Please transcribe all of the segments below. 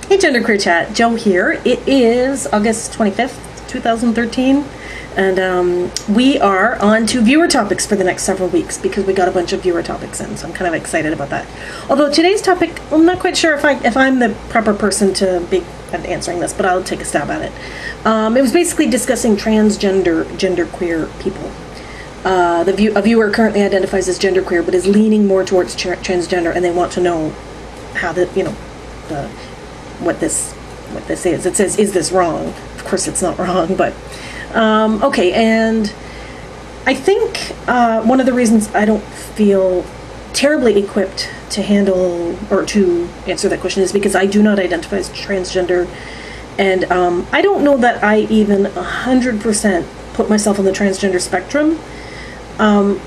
Hey GenderqueerChat, Joe here. It is August 25th, 2013, and we are on to viewer topics for the next several weeks because we got a bunch of viewer topics in, so I'm kind of excited about that. Although today's topic, I'm not quite sure if I'm the proper person to be answering this, but I'll take a stab at it. It was basically discussing genderqueer people. A viewer currently identifies as genderqueer, but is leaning more towards transgender, and they want to know how what this is. It says, is this wrong? Of course it's not wrong, but okay. And I think one of the reasons I don't feel terribly equipped to handle or to answer that question is because I do not identify as transgender, and I don't know that I even 100% put myself on the transgender spectrum. I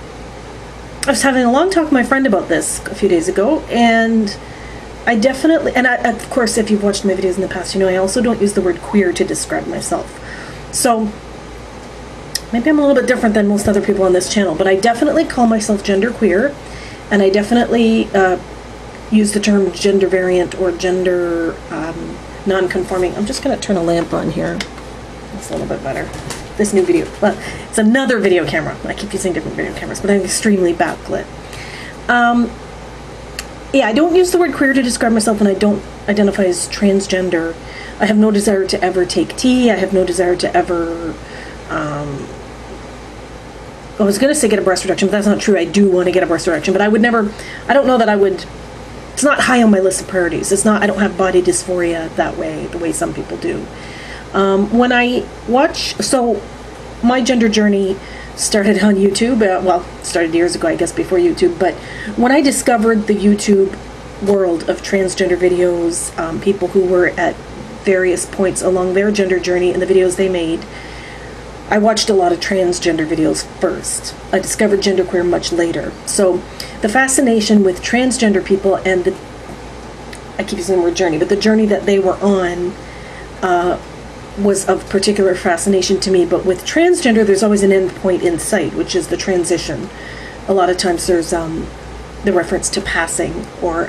was having a long talk with my friend about this a few days ago, and I definitely, and of course, if you've watched my videos in the past, you know I also don't use the word queer to describe myself. So maybe I'm a little bit different than most other people on this channel, but I definitely call myself genderqueer, and I definitely use the term gender variant or gender non-conforming. I'm just going to turn a lamp on here. It's a little bit better. This new video, well, it's another video camera. I keep using different video cameras, but I'm extremely backlit. Yeah, I don't use the word queer to describe myself, and I don't identify as transgender. I have no desire to ever take tea. I have no desire to ever, I was going to say get a breast reduction, but that's not true. I do want to get a breast reduction, but I would never, I don't know that I would, it's not high on my list of priorities. It's not, I don't have body dysphoria that way, the way some people do. When I watch, so my gender journey started on YouTube, well, started years ago, I guess, before YouTube, but when I discovered the YouTube world of transgender videos, people who were at various points along their gender journey and the videos they made, I watched a lot of transgender videos first. I discovered genderqueer much later. So the fascination with transgender people and the, I keep using the word journey, but the journey that they were on was of particular fascination to me. But with transgender, there's always an end point in sight, which is the transition. A lot of times there's the reference to passing, or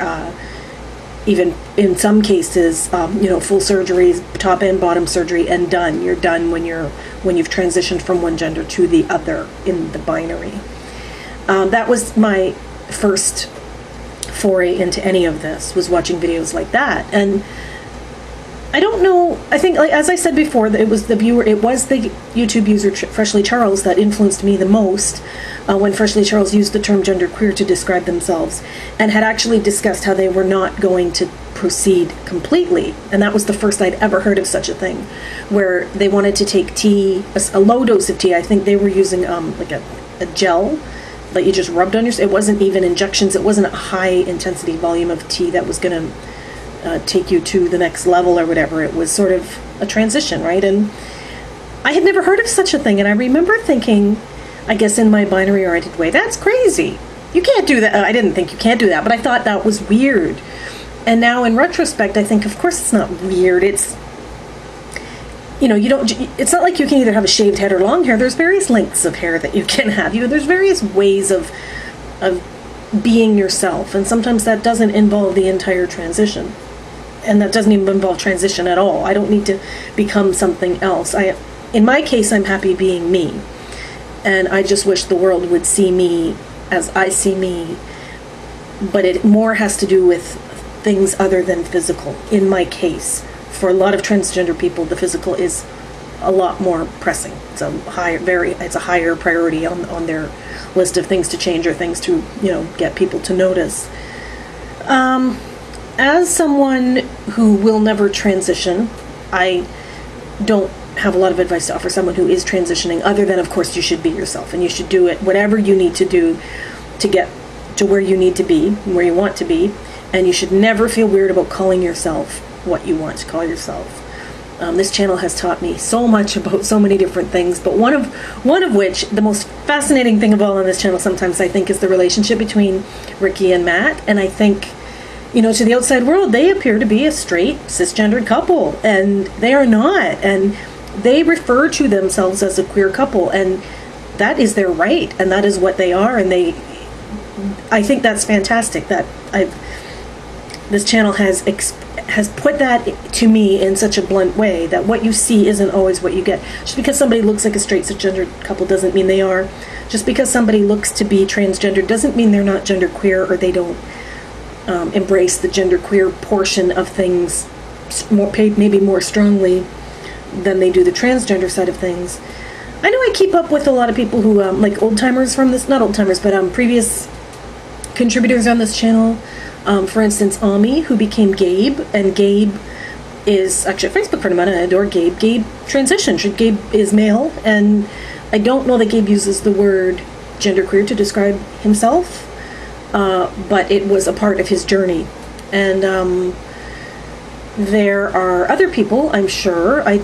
even in some cases, full surgeries, top and bottom surgery, and done. You're done when you've transitioned from one gender to the other in the binary. That was my first foray into any of this, was watching videos like that. And I don't know, I think, like, as I said before, it was the YouTube user Freshly Charles that influenced me the most when Freshly Charles used the term genderqueer to describe themselves, and had actually discussed how they were not going to proceed completely. And that was the first I'd ever heard of such a thing, where they wanted to take tea, a low dose of tea. I think they were using like a gel that you just rubbed on your, it wasn't even injections, it wasn't a high intensity volume of tea that was going to take you to the next level or whatever. It was sort of a transition, right? And I had never heard of such a thing, and I remember thinking, I guess in my binary oriented way, that's crazy. You can't do that. I didn't think you can't do that, but I thought that was weird. And now in retrospect, I think, of course it's not weird. It's, it's not like you can either have a shaved head or long hair. There's various lengths of hair that you can have. There's various ways of being yourself, and sometimes that doesn't involve the entire transition. And that doesn't even involve transition at all. I don't need to become something else. In my case, I'm happy being me. And I just wish the world would see me as I see me. But it more has to do with things other than physical. In my case, for a lot of transgender people, the physical is a lot more pressing. It's a higher priority on their list of things to change, or things to, get people to notice. As someone who will never transition, I don't have a lot of advice to offer someone who is transitioning, other than, of course, you should be yourself, and you should do it, whatever you need to do to get to where you need to be, where you want to be, and you should never feel weird about calling yourself what you want to call yourself. This channel has taught me so much about so many different things, but one of which, the most fascinating thing of all on this channel sometimes, I think, is the relationship between Ricky and Matt. And I think, to the outside world, they appear to be a straight, cisgendered couple, and they are not. And they refer to themselves as a queer couple, and that is their right, and that is what they are. And I think that's fantastic that this channel has has put that to me in such a blunt way that what you see isn't always what you get. Just because somebody looks like a straight cisgender couple doesn't mean they are. Just because somebody looks to be transgender doesn't mean they're not genderqueer, or they don't embrace the genderqueer portion of things maybe more strongly than they do the transgender side of things. I know I keep up with a lot of people who, like old-timers from this, not old-timers, but previous contributors on this channel. For instance, Ami, who became Gabe, and Gabe is actually a Facebook friend of mine, and I adore Gabe. Gabe transitioned. Gabe is male, and I don't know that Gabe uses the word genderqueer to describe himself, but it was a part of his journey. And there are other people, I'm sure. I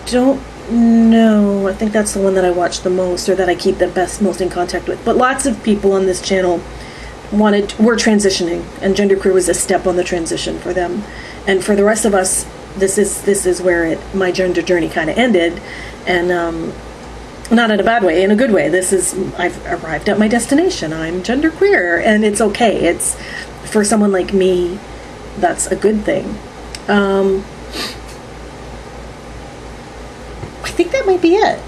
don't know. I think that's the one that I watch the most, or that I keep the most in contact with. But lots of people on this channel were transitioning, and genderqueer was a step on the transition for them. And for the rest of us, this is where my gender journey kind of ended, and not in a bad way, in a good way. I've arrived at my destination. I'm genderqueer, and it's okay. It's, for someone like me, that's a good thing. I think that might be it.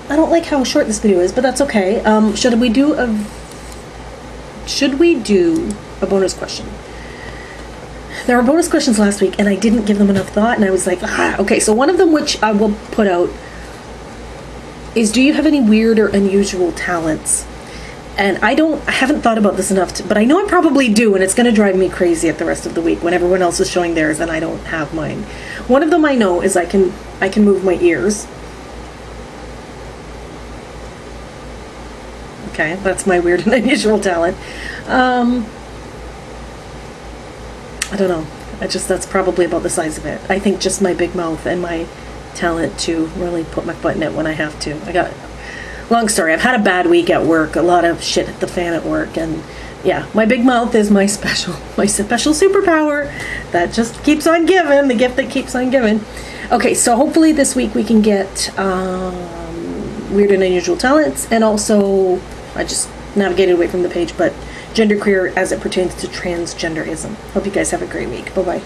I don't like how short this video is, but that's okay. Should we do a bonus question? There were bonus questions last week, and I didn't give them enough thought, and I was like, okay. So one of them, which I will put out, is, do you have any weird or unusual talents? And I haven't thought about this enough, but I know I probably do, and it's going to drive me crazy at the rest of the week when everyone else is showing theirs and I don't have mine. One of them I know is I can move my ears. Okay, that's my weird and unusual talent. I don't know. That's probably about the size of it. I think just my big mouth and my talent to really put my foot in it when I have to. Long story, I've had a bad week at work, a lot of shit at the fan at work, and yeah, my big mouth is my special superpower that just keeps on giving, the gift that keeps on giving. Okay, so hopefully this week we can get weird and unusual talents, and also, I just navigated away from the page, but genderqueer as it pertains to transgenderism. Hope you guys have a great week. Bye-bye.